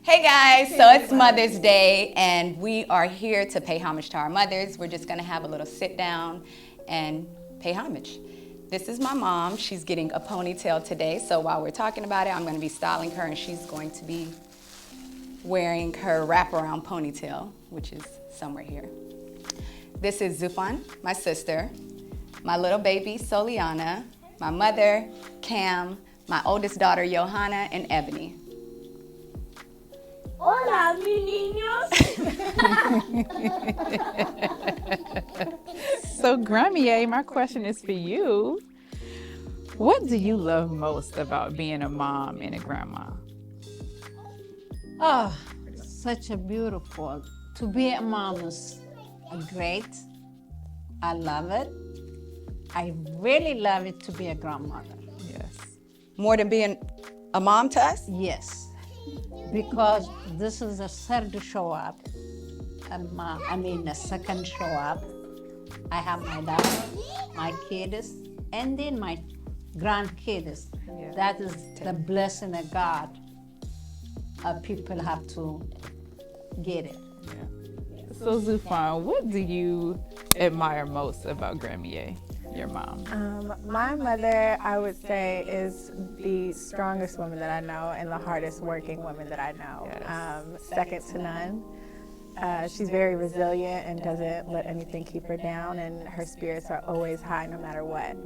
Hey guys, so it's Mother's Day and we are here to pay homage to our mothers. We're just gonna have a little sit down and pay homage. This is my mom. She's getting a ponytail today, so while we're talking about it, I'm gonna be styling her and she's going to be wearing her wraparound ponytail, which is somewhere here. This is Zufan, my sister, my little baby, Soliana, my mother, Cam, my oldest daughter, Johanna, and Ebony. Hola, mi niños. So, Gramier, my question is for you. What do you love most about being a mom and a grandma? Oh, such a beautiful. To be a mom is great. I love it. I really love it to be a grandmother. Yes. More than being a mom to us? Yes. Because this is the third show up. The second show up. I have my daughter, my kids, and then my grandkids. Yeah. That is the blessing of God. People have to get it. Yeah. So, Zufan, what do you admire most about Gramier, your mom? My mother, I would say, is the strongest woman that I know and the hardest working woman that I know. Yes. Second to none. She's very resilient and doesn't let anything keep her down, and her spirits are always high no matter what.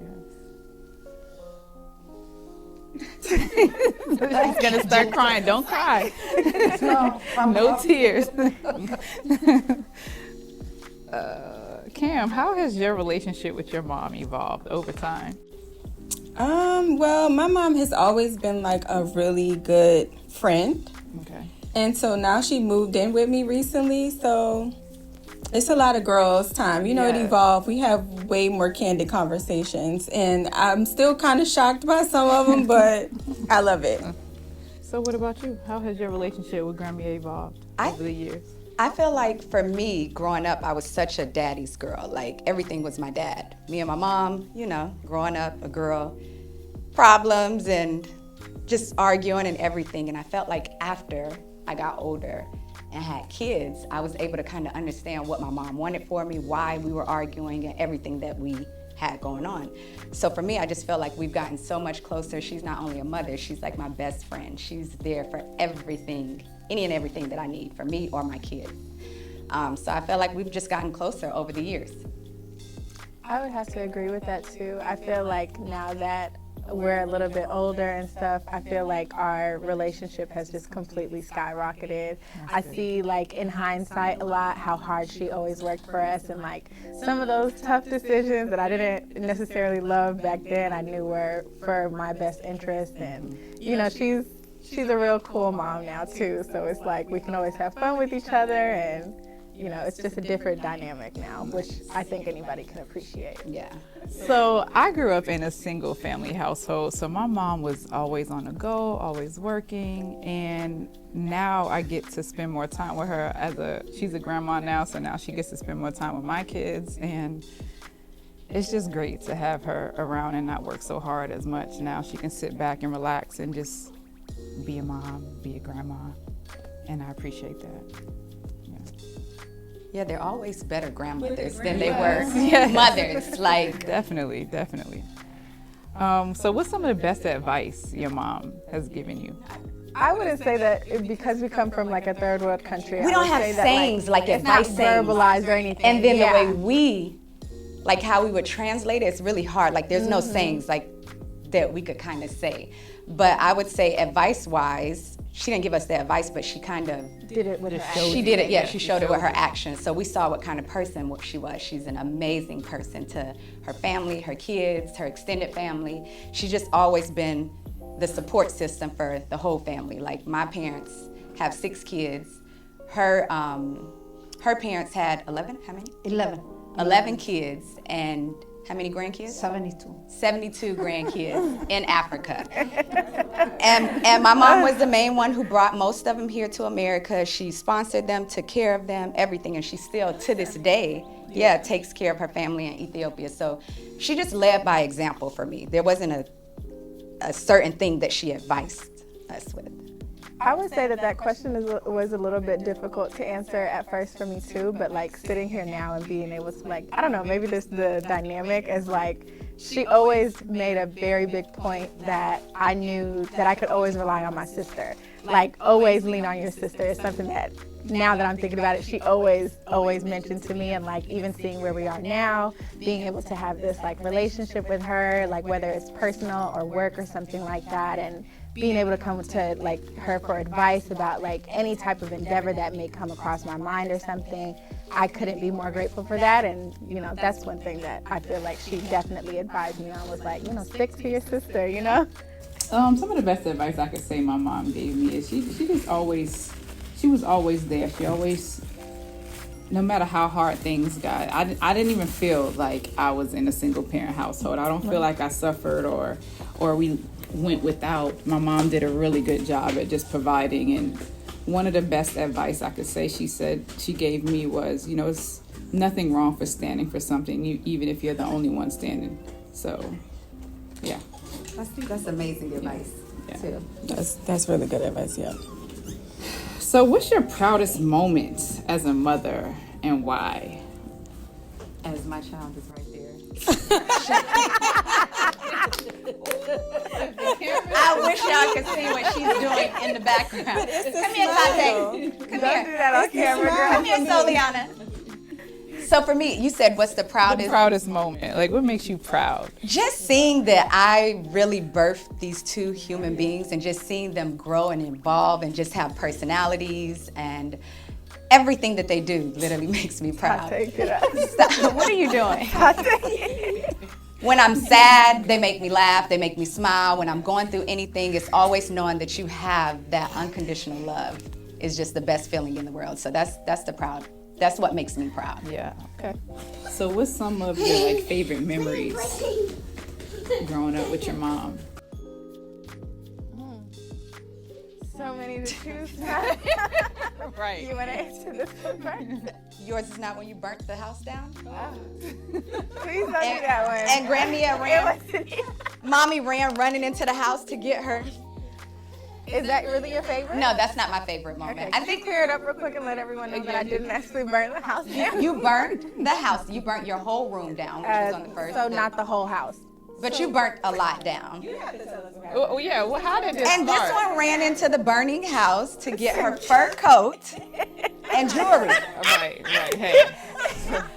She's gonna start crying. Don't cry. No tears. Cam, how has your relationship with your mom evolved over time? Well, my mom has always been like a really good friend. Okay. And so now she moved in with me recently, so it's a lot of girls' time. You know, Yes. It evolved. We have way more candid conversations, and I'm still kind of shocked by some of them, but I love it. So what about you? How has your relationship with Gramier evolved over the years? I feel like for me, growing up, I was such a daddy's girl. Like, everything was my dad. Me and my mom, growing up, a girl, problems and just arguing and everything. And I felt like after I got older and had kids, I was able to kind of understand what my mom wanted for me, why we were arguing, and everything that we had going on. So for me, I just feel like we've gotten so much closer. She's not only a mother, she's like my best friend. She's there for everything, any and everything that I need for me or my kids. So I feel like we've just gotten closer over the years. I would have to agree with that too. I feel like now that we're a little bit older and stuff, I feel like our relationship has just completely skyrocketed. I see, like, in hindsight a lot how hard she always worked for us, and like some of those tough decisions that I didn't necessarily love back then, I knew were for my best interest. And she's a real cool mom now too, so it's like we can always have fun with each other, and it's just a different dynamic now, which I think anybody can appreciate. Yeah. So I grew up in a single family household, so my mom was always on the go, always working, and now I get to spend more time with her she's a grandma now, so now she gets to spend more time with my kids, and it's just great to have her around and not work so hard as much. Now she can sit back and relax and just be a mom, be a grandma, and I appreciate that. Yeah, they're always better grandmothers than they were mothers. Like, Definitely. So what's some of the best advice your mom has given you? I wouldn't say that because we come from like a third world country. we don't have sayings like advice it's not sayings. verbalized or anything. And then Yeah. the way how we would translate it, it's really hard. Like, there's no sayings like that we could kind of say. But I would say advice-wise, she didn't give us the advice, but she kind of did it with her actions. She did it, yeah. She showed it with her actions. So we saw what kind of person she was. She's an amazing person to her family, her kids, her extended family. She's just always been the support system for the whole family. Like, my parents have 6 kids. Her parents had 11, how many? 11 kids, and how many grandkids? 72 grandkids in Africa. And my mom was the main one who brought most of them here to America. She sponsored them, took care of them, everything, and she still, to this day, takes care of her family in Ethiopia. So she just led by example for me. There wasn't a certain thing that she advised us with. I would say that question was a little bit difficult to answer at first for me too, but like sitting here now and being able to like, I don't know, maybe this the dynamic is like, she always made a very big point that I knew that I could always rely on my sister. Like, always lean on your sister is something that, now that I'm thinking about it, she always mentioned to me. And like, even seeing where we are now, being able to have this like relationship with her, like whether it's personal or work or something like that, and being able to come to like her for advice about like any type of endeavor that may come across my mind or something, I couldn't be more grateful for that. And you know, that's one thing that I feel like she definitely advised me on, was like, you know, stick to your sister, you know. Some of the best advice I could say my mom gave me is she was always there. She always, no matter how hard things got, I didn't even feel like I was in a single parent household. I don't feel like I suffered or we went without. My mom did a really good job at just providing. And one of the best advice I could say she gave me was, you know, it's nothing wrong for standing for something, even if you're the only one standing. So, yeah. I think that's amazing advice, too. That's really good advice, yeah. So what's your proudest moment as a mother and why? As my child is right there. I wish y'all could see what she's doing in the background. Come here, Tate. Come Don't here. do that on camera, girl. Come here, Soliana. So for me, you said what's the proudest? The proudest moment. Like, what makes you proud? Just seeing that I really birthed these two human beings and just seeing them grow and evolve and just have personalities and everything that they do literally makes me proud. Take it up. Stop. What are you doing? When I'm sad, they make me laugh, they make me smile. When I'm going through anything, it's always knowing that you have that unconditional love is just the best feeling in the world. So that's what makes me proud. Yeah. Okay. So what's some of your like favorite memories growing up with your mom? So many to choose. Right. You want to answer this one first? Yours is not when you burnt the house down? Please don't do that one. And Grammy Mommy ran running into the house to get her. Is that really your favorite? No, that's not my favorite moment. Okay, I think clear it up real quick and let everyone know that I didn't actually burn the house down. you burnt the house. You burnt your whole room down, which was on the first. So not the whole house. But you burnt a lot down. Oh yeah. Well, how did this And start? this one ran into the burning house to get her fur coat and jewelry. Right. Hey.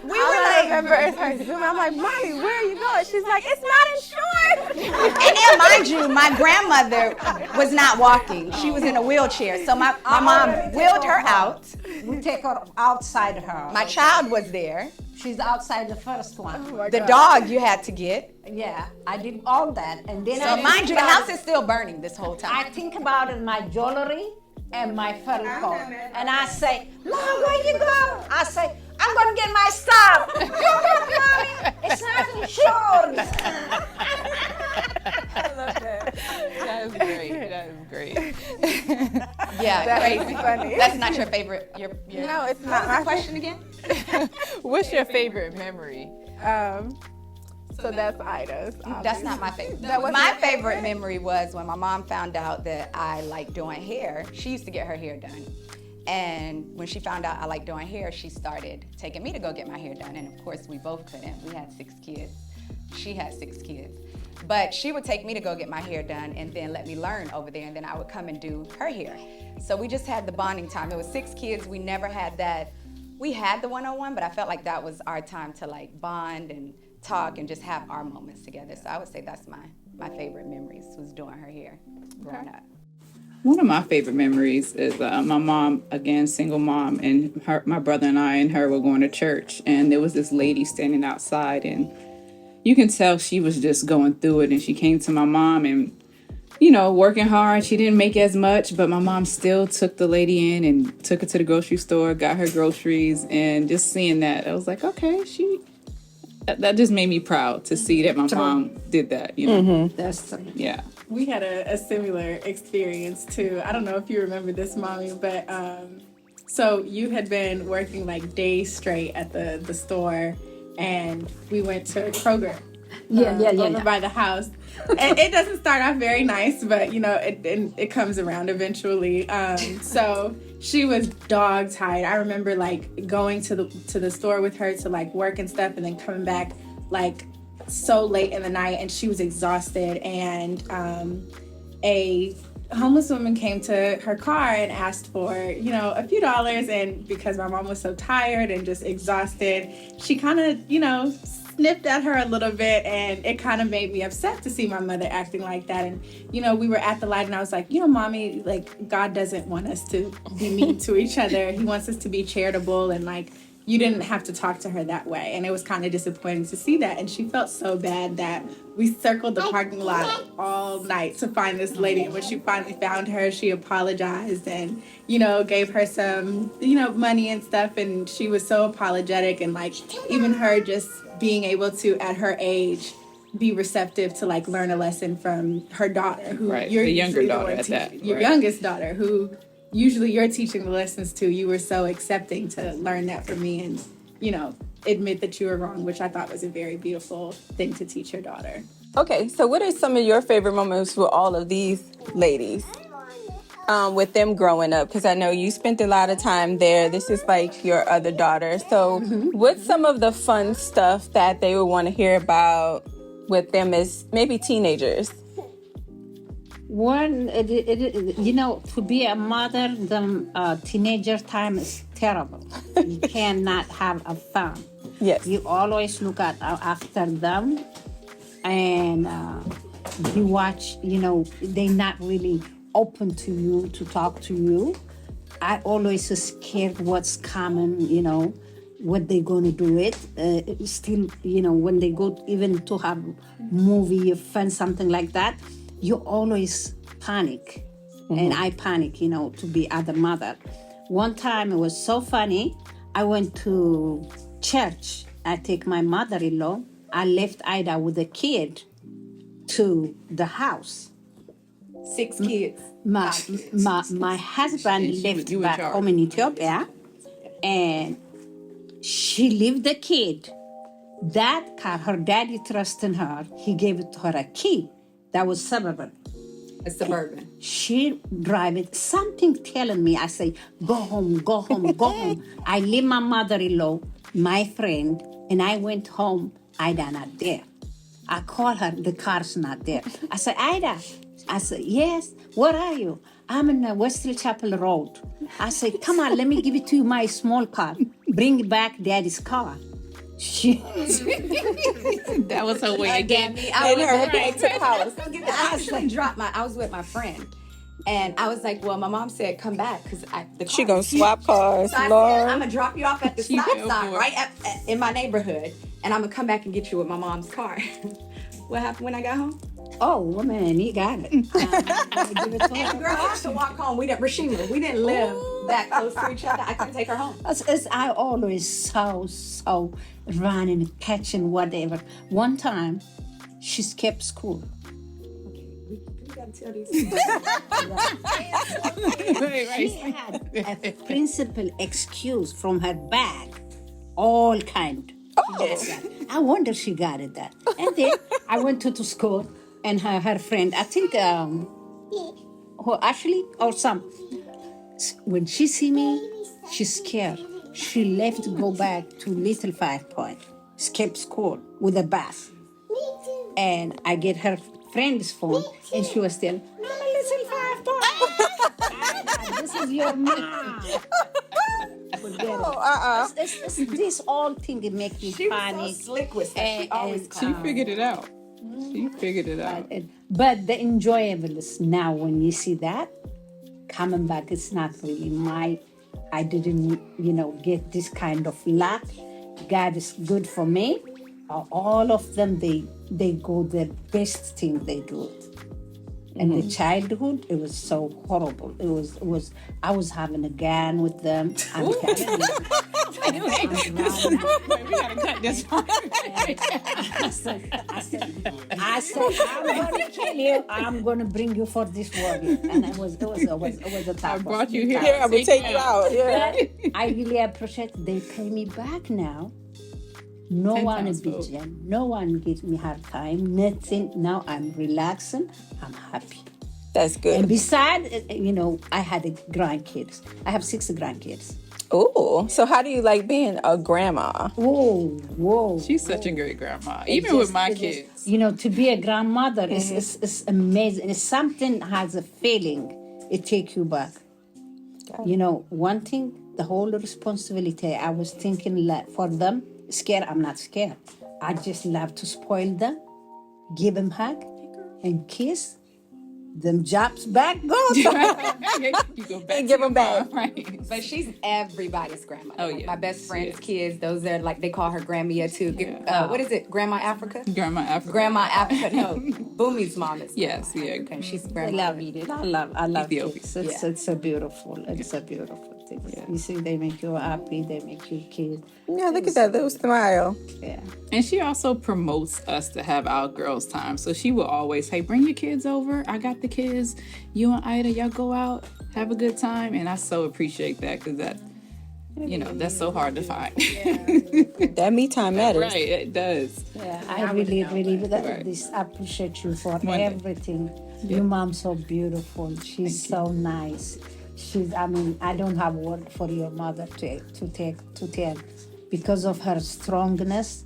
We I were like, remember it's her Zoom. I'm like, Mommy, where are you going? She's like, it's not insured. and then mind you, my grandmother was not walking. She was in a wheelchair. So my mom wheeled her out. We take her outside her. My child was there. She's outside the first one. The dog you had to get. Yeah, I did all that. And then So mind you, the house is still burning this whole I time. think about it, my jewelry and my fur coat. And I say, Mom, where you go? I say, I'm going to get my stuff. You look, Mommy, it's not insured. I love that. That is great. That is great. Yeah, That is crazy. funny. That's not your favorite. Your No, it's What not was the my question again? What's your favorite memory? So that's Ida's. That's not my favorite. wasn't My your favorite? favorite memory was when my mom found out that I like doing hair. She used to get her hair done. And when she found out I like doing hair, she started taking me to go get my hair done. And of course, we both couldn't. We had 6 kids. She had 6 kids. But she would take me to go get my hair done and then let me learn over there. And then I would come and do her hair. So we just had the bonding time. There was 6 kids. We never had that. We had the one-on-one, but I felt like that was our time to like bond and talk and just have our moments together. So I would say that's my favorite memories was doing her hair growing up. One of my favorite memories is my mom, again, single mom, and my brother and I and her were going to church, and there was this lady standing outside, and you can tell she was just going through it, and she came to my mom and, you know, working hard. She didn't make as much, but my mom still took the lady in and took her to the grocery store, got her groceries, and just seeing that, I was like, okay, that just made me proud to see that my mom did that, you know? That's Yeah. We had a similar experience too. I don't know if you remember this, Mommy, but so you had been working like days straight at the store, and we went to Kroger, over by the house. And it doesn't start off very nice, but it comes around eventually. So she was dog tired. I remember like going to the store with her to like work and stuff, and then coming back like so late in the night, and she was exhausted. And a homeless woman came to her car and asked for a few dollars, and because my mom was so tired and just exhausted, she kind of snipped at her a little bit, and it kind of made me upset to see my mother acting like that. And we were at the light, and I was like, mommy, like, God doesn't want us to be mean to each other. He wants us to be charitable, and like, you didn't have to talk to her that way. And it was kind of disappointing to see that. And she felt so bad that we circled the parking lot all night to find this lady. And when she finally found her, she apologized and, gave her some, money and stuff. And she was so apologetic. And like, even her just being able to, at her age, be receptive to like learn a lesson from her daughter, who the younger daughter at that. Your youngest daughter, who usually you're teaching the lessons to. You were so accepting to learn that from me and, admit that you were wrong, which I thought was a very beautiful thing to teach your daughter. Okay, so what are some of your favorite moments with all of these ladies? With them growing up, because I know you spent a lot of time there. This is like your other daughter. So what's some of the fun stuff that they would want to hear about with them as maybe teenagers? One, to be a mother, the teenager time is terrible. You cannot have a fun. Yes. You always look after them, and you watch. They're not really open to you to talk to you. I always scared what's coming. What they're gonna do it. Still, when they go even to have movie, fun, something like that. You always panic, and I panic, to be other mother. One time it was so funny. I went to church. I take my mother-in-law. I left Ida with a kid to the house. 6 kids. My husband left back home in Ethiopia, and she left the kid. That car, her daddy trusted her. He gave it to her a key. That was Suburban. A Suburban. She drive it. Something telling me, I say, go home, go home, go home. I leave my mother-in-law, my friend, and I went home. Ida not there. I call her, the car's not there. I said, Ida. I said, yes, where are you? I'm in Wesley Chapel Road. I said, come on, let me give it to you, my small car. Bring back daddy's car. That was her way again. I actually dropped I was with my friend, and I was like, well, my mom said come back because She gonna swap cars, so I Lord. said, I'm gonna drop you off at the stop sign right in my neighborhood, and I'm gonna come back and get you with my mom's car. What happened when I got home? Oh, man, he got it. And the girl used to walk home. We didn't live that close to each other. I couldn't take her home. I always so running and catching whatever. One time, she skipped school. Okay, we gotta tell these. She had a principal excuse from her bag, all kind. I wonder she got it that. And then I went to school, and her friend, I think, Ashley or some. When she see me, she's scared. She left to go back to Little 5 Point, skip school with a bus. And I get her friend's phone, and she was still, Mama, Little 5 Point. This is your mom. It's this all thing that make me panic. So slick with that. She figured it out. She figured it out. But the enjoyable is now when you see that coming back, it's not really I didn't, get this kind of luck. God is good for me. All of them, they go the best thing they do it. And the childhood, it was so horrible. It was. I was having a gun with them. I'm telling you. We gotta cut this part. I said, I'm gonna kill you. I'm gonna bring you for this world. And it was a tough. I brought you here. Yeah, I'm gonna take you out. Yeah. But I really appreciate they pay me back now. No 10 one times is bitching. No one gives me hard time. Nothing. Now I'm relaxing. I'm happy. That's And good. besides, I had grandkids. I have 6 grandkids. Ooh. So how do you like being a grandma? Whoa. She's such a great grandma, even with my kids. To be a grandmother is amazing. It's something has a feeling. It takes you back. One thing, the whole responsibility, I was thinking like for them, scared, I'm not scared. I just love to spoil them, give them hug and kiss. Them jobs back, go. You go back And to give your them back. mom, right? But she's everybody's grandmother. Oh, Like, yeah. my best friend's Yeah. kids, those are like, they call her Grandmia too. Yeah. What is it? Grandma Africa? Grandma Africa. Grandma Africa. No, Boomy's mom is Yes, Grandma yeah. Africa, and she's I grandma. love it. I love Ethiopia. kids. It's a beautiful thing. Yeah. You see, they make you happy. They make you kid. Yeah, look at that little smile. Yeah. And she also promotes us to have our girls' time. So she will always, hey, bring your kids over. I got the kids. You and Ida, y'all go out, have a good time. And I so appreciate that because that's so hard to find. That me time matters. Right, it does. Yeah, I really appreciate you for One day. everything. Your mom's so beautiful. She's so nice. I don't have word for your mother to tell because of her strongness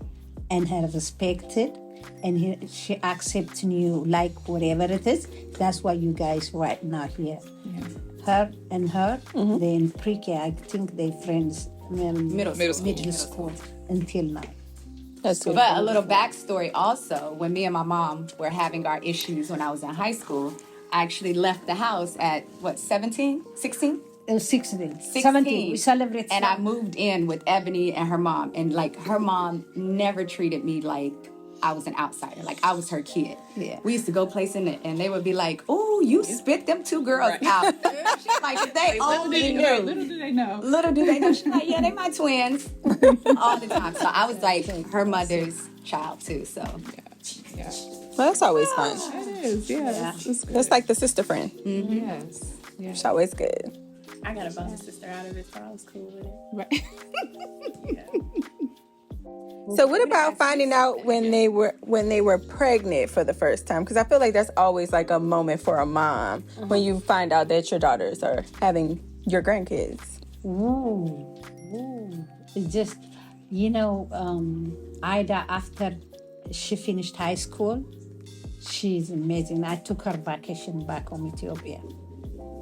and her respected and she accepting you like whatever it is. That's why you guys right now here. Yeah. Her and her, they in pre-K. I think they friends Middle school until now. That's good. But a little backstory also, when me and my mom were having our issues when I was in high school, I actually left the house at, 17, 16? 16, 17. We celebrate. And I moved in with Ebony and her mom. And like her mom never treated me like I was an outsider. Like I was her kid. Yeah. We used to go places and they would be like, "Oh, you spit them 2 girls out." She's like, they only knew. Little do they know. Little do they know. She's like, yeah, they my twins. All the time. So I was like her mother's child too. So Yeah. Well, that's always fun. It is, yeah. It's good. It's like the sister friend. Yes. Yeah. It's always good. I got a bonus sister out of it, so I was cool with it. Right. So what about finding out when they were pregnant for the first time? Because I feel like that's always like a moment for a mom when you find out that your daughters are having your grandkids. Ooh. It's just, Ida, after she finished high school, she's amazing. I took her vacation back home Ethiopia.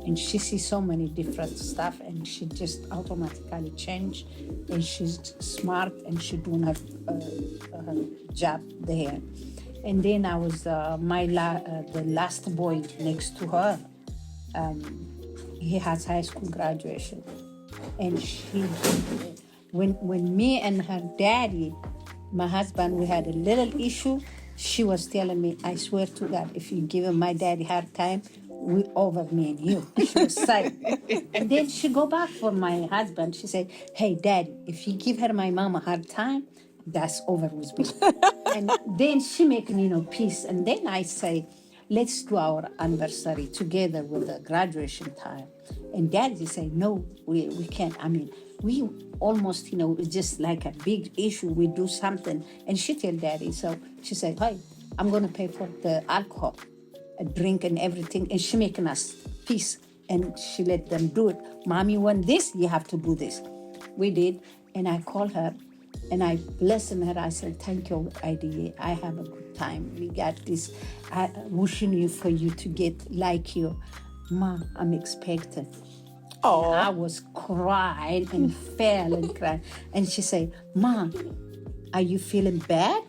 And she sees so many different stuff and she just automatically changed. And she's smart and she's doing her job there. And then I was the last boy next to her. He has high school graduation. And when me and her daddy, my husband, we had a little issue, she was telling me, I swear to God, if you give my daddy hard time, we over me and you. She was saying. And then she go back for my husband. She said, hey, Daddy, if you give her my mom a hard time, that's over with me. And then she make, peace. And then I say, let's do our anniversary together with the graduation time. And Daddy say, no, we can't. We almost, it's just like a big issue. We do something. And she tell Daddy. So she said, hey, I'm going to pay for the alcohol, a drink and everything. And she making us peace. And she let them do it. Mommy want this, you have to do this. We did. And I call her and I bless her. I said, thank you, IDA. I have a good time. We got this. I wishing you for you to get like you. Ma, I'm expecting. Oh, I was crying and fell and crying. And she said, Ma, are you feeling bad?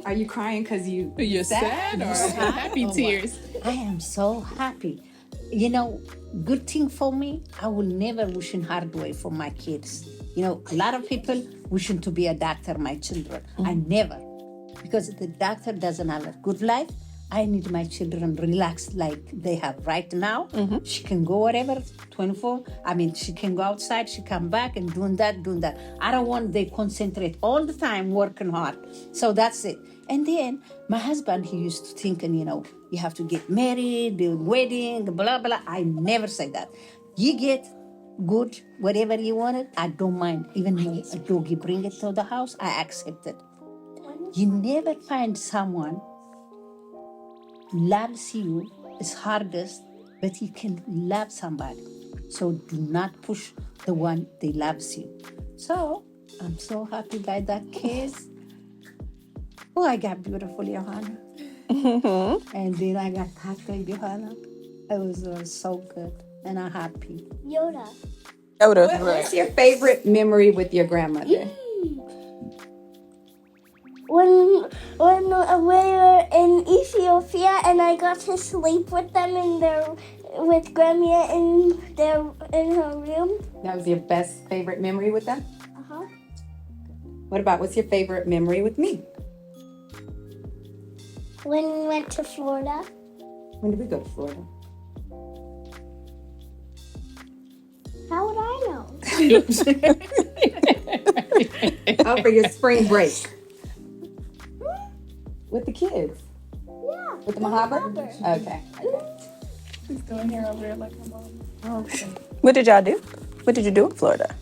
are you crying because You're sad or happy tears? I am so happy. Good thing for me, I will never wishing hard way for my kids. A lot of people wishing to be a doctor, my children. I never. Because the doctor doesn't have a good life. I need my children relaxed like they have right now. She can go wherever, 24. She can go outside, she come back and doing that. I don't want they concentrate all the time working hard. So that's it. And then my husband, he used to think, you have to get married, the wedding, blah, blah. I never say that. You get good, whatever you wanted, I don't mind. Even a dog, you bring it to the house, I accept it. You never find someone loves you is hardest, but you can love somebody. So do not push the one they loves you. So I'm so happy by that case. Oh, I got beautiful Johanna. And then I got Tata Johanna. It was so good. And I'm happy. Yoda. What's your favorite memory with your grandmother? When we were in Ethiopia and I got to sleep with them with Grandma in her room. That was your best favorite memory with them? Uh-huh. What about what's your favorite memory with me? When we went to Florida. When did we go to Florida? How would I know? Oh, for your spring break. With the kids? Yeah. With the Motherhood? Okay. She's doing hair over there like her mom. Okay. What did y'all do? What did you do in Florida?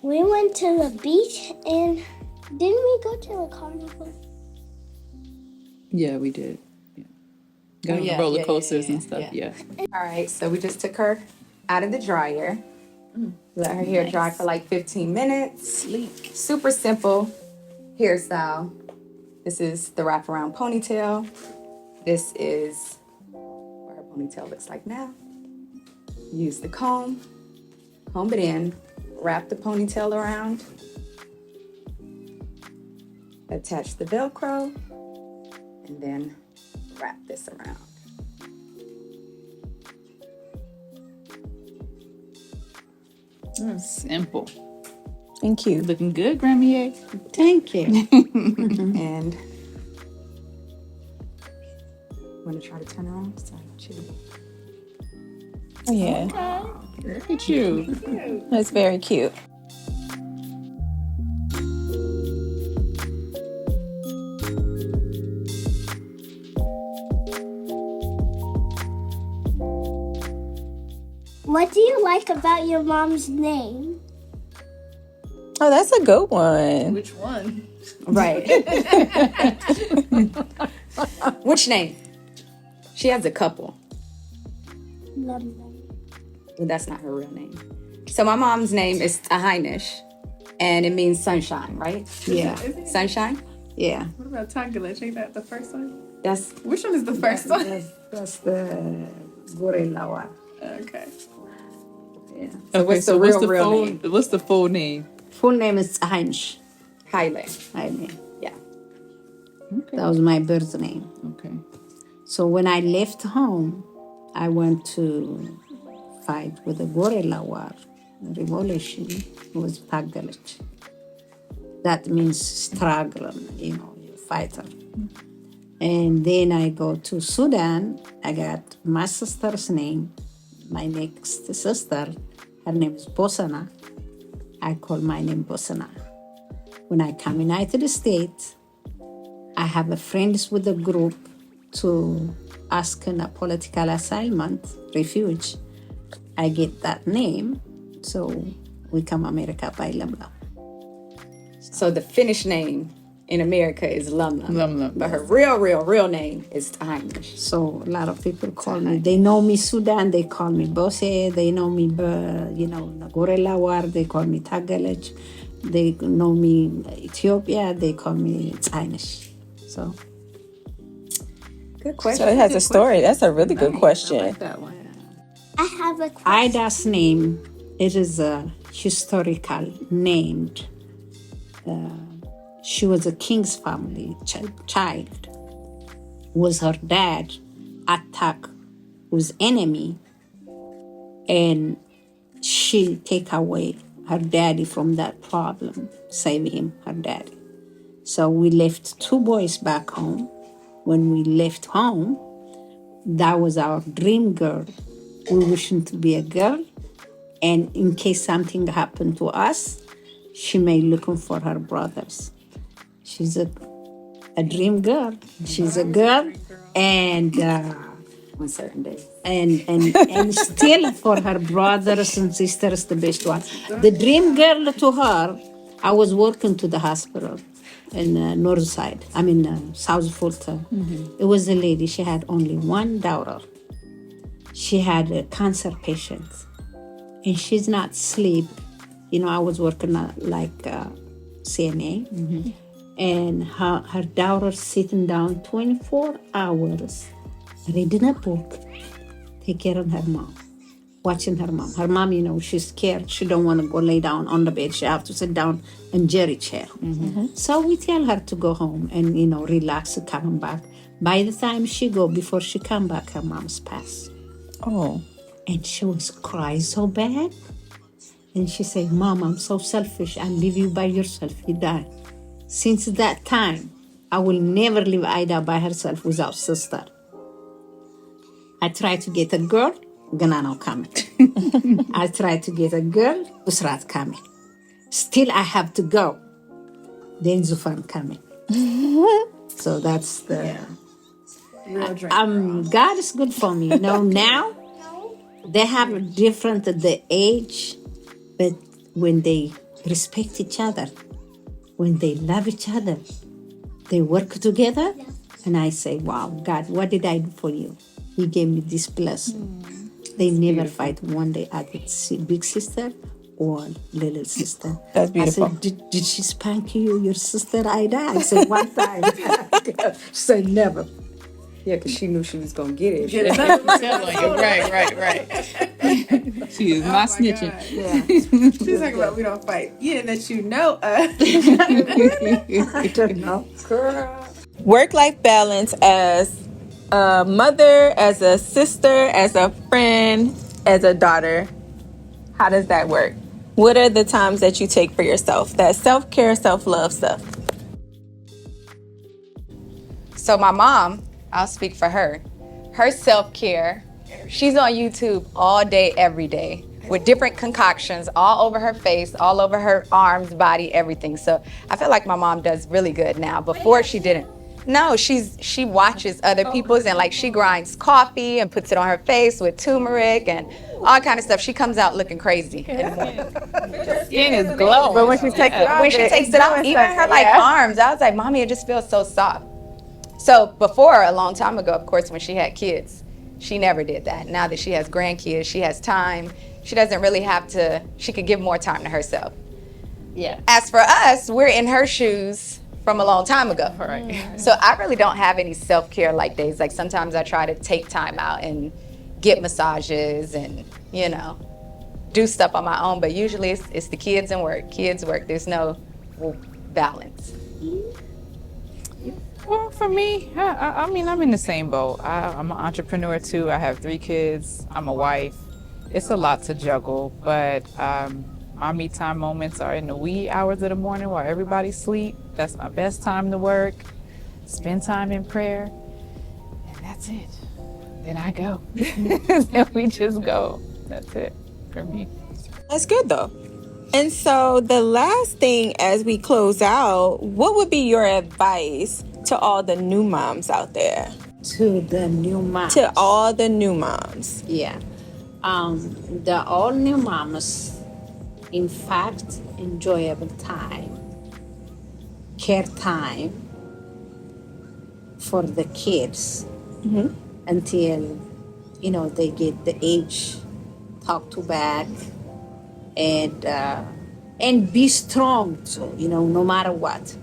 We went to the beach and didn't we go to the carnival? Yeah, we did. Yeah. Got on the roller coasters and stuff. Yeah. All right, so we just took her out of the dryer. Let her hair dry for like 15 minutes. Sleek. Super simple hairstyle. This is the wraparound ponytail. This is what her ponytail looks like now. Use the comb it in, wrap the ponytail around, attach the Velcro, and then wrap this around. Simple. Thank you. Looking good, Grammy. Thank you. And want to try to turn around? Sorry, Oh, yeah. Look at you. That's very cute. What do you like about your mom's name? Oh, that's a good one. Which one? Right. Which name? She has a couple, Lum. but that's not her real name. So my mom's name is Tahinish, and it means sunshine, right? Yeah. Sunshine? Yeah. What about Tagala? Ain't that the first one? That's Which one is the first one? That's the gorilla one. Okay. Yeah. so what's the real name? What's the full name? Full name is Heinz. Haile. I mean, Yeah. that was my birth name. Okay. So when I left home, I went to fight with the guerrilla war, revolution. It was Pagalich. That means struggle, you fighter. And then I go to Sudan. I got my sister's name, my next sister. Her name is Bosana. I call my name Bosana. When I come United States, I have a friends with a group to ask a political assignment, refuge. I get that name, so we come America by Lamla. So the Finnish name in America is Lumlum. Lumlum. But her real name is Tahinish. So a lot of people call me. They know me Sudan. They call me Bose. They know me, Gorilla War. They call me Tagalog. They know me Ethiopia. They call me Tahinish. So Good question. So it has a story. That's a really good question. That one. I have a question. Ida's name, it is a historical named. She was a king's family child. Was her dad attacked with enemy, and she take away her daddy from that problem, save him, her daddy. So we left 2 boys back home. When we left home, that was our dream girl. We wishing to be a girl, and in case something happened to us, she may looking for her brothers. She's a dream girl. She's a girl, and on certain days. And still for her brothers and sisters, the best one. The dream girl to her, I was working to the hospital in north side. I mean, South Fulton. It was a lady. She had only one daughter. She had a cancer patient, and she's not sleep. You know, I was working like CNA, and her daughter sitting down 24 hours, reading a book, take care of her mom, watching her mom. Her mom, you know, she's scared. She don't want to go lay down on the bed. She have to sit down in jerry chair. So we tell her to go home and, you know, relax and come back. By the time she go, before she come back, her mom's passed. Oh. And she was crying so bad. And she said, Mom, I'm so selfish. I leave you by yourself. You die. Since that time, I will never leave Ida by herself without sister. I tried to get a girl, Ganano coming. I tried to get a girl, Usrat coming. Still, I have to go. Then Zufan coming. So that's the... God is good for me. You know, now they have a different the age, but when they respect each other, when they love each other, they work together, and I say, wow, God, what did I do for you? He gave me this blessing. They never fight one day at big sister or little sister. That's beautiful. I said, did she spank you, your sister Ida? I said, one time. She said, never. Yeah, because she knew she was going to get it. Right. She is not snitching. She's talking about we don't fight. Yeah, that you know. I don't know. Girl. Work-life balance as a mother, as a sister, as a friend, as a daughter. How does that work? What are the times that you take for yourself? That self-care, self-love stuff. So my mom, I'll speak for her. Her self-care, she's on YouTube all day, every day with different concoctions all over her face, all over her arms, body, everything. So I feel like my mom does really good now. Before she didn't. No, she watches other people's and like she grinds coffee and puts it on her face with turmeric and all kind of stuff. She comes out looking crazy. Skin is glowing. But when she takes it off, When she takes it off, even her like arms, I was like, Mommy, it just feels so soft. So before, a long time ago, of course, when she had kids, she never did that. Now that she has grandkids, she has time. She doesn't really have to, she could give more time to herself. Yeah. As for us, we're in her shoes from a long time ago. Right. So I really don't have any self-care like days. Like sometimes I try to take time out and get massages and, you know, do stuff on my own. But usually it's the kids and work. Kids work. There's no balance. Well, for me, I mean, I'm in the same boat. I'm an entrepreneur too. I have 3 kids. I'm a wife. It's a lot to juggle, but my me time moments are in the wee hours of the morning while everybody's asleep. That's my best time to work. Spend time in prayer, and that's it. Then I go. Then we just go. That's it for me. That's good though. And so the last thing as we close out, what would be your advice to all the new moms out there? To the new moms. To all the new moms. Yeah. The all new moms, in fact, enjoyable time, care time for the kids until, you know, they get the age, talk to back, and be strong too, you know, no matter what.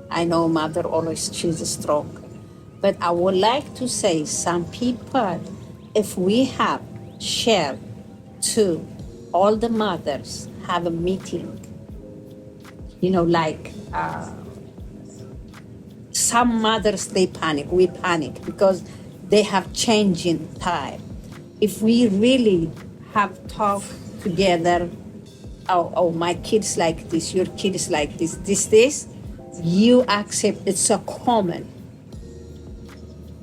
I know mother always chooses strong. But I would like to say some people, if we have shared to all the mothers, have a meeting, you know, like some mothers, they panic, we panic because they have changing time. If we really have talked together, oh, my kid's like this, your kid is like this, you accept it's so common.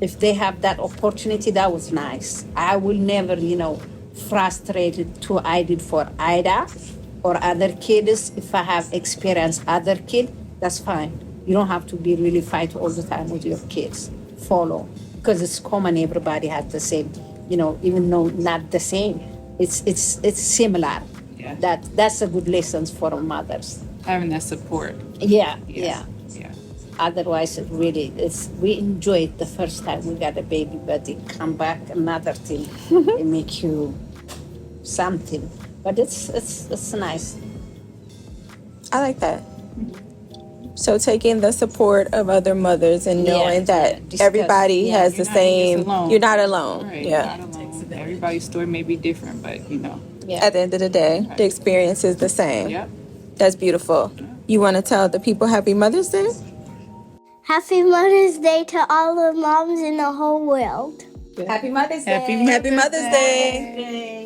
If they have that opportunity, that was nice. I will never, you know, frustrated to I did for Ida or other kids. If I have experienced other kid, that's fine. You don't have to be really fight all the time with your kids. Follow. because it's common. Everybody has the same, even though not the same. It's similar. Yeah. That's a good lesson for mothers. Having that support. Yeah. Yeah. Otherwise, we enjoy it the first time we got a baby, but it come back another thing. It make you something, but it's nice. I like that. So taking the support of other mothers and knowing that discuss, everybody has the You're not in this same, alone. you're not alone. Right. Yeah. Not alone. Everybody's story may be different, but At the end of the day, the experience is the same. Yep. That's beautiful. You want to tell the people Happy Mother's Day? Happy Mother's Day to all the moms in the whole world. Happy Mother's Day. Happy Mother's Day.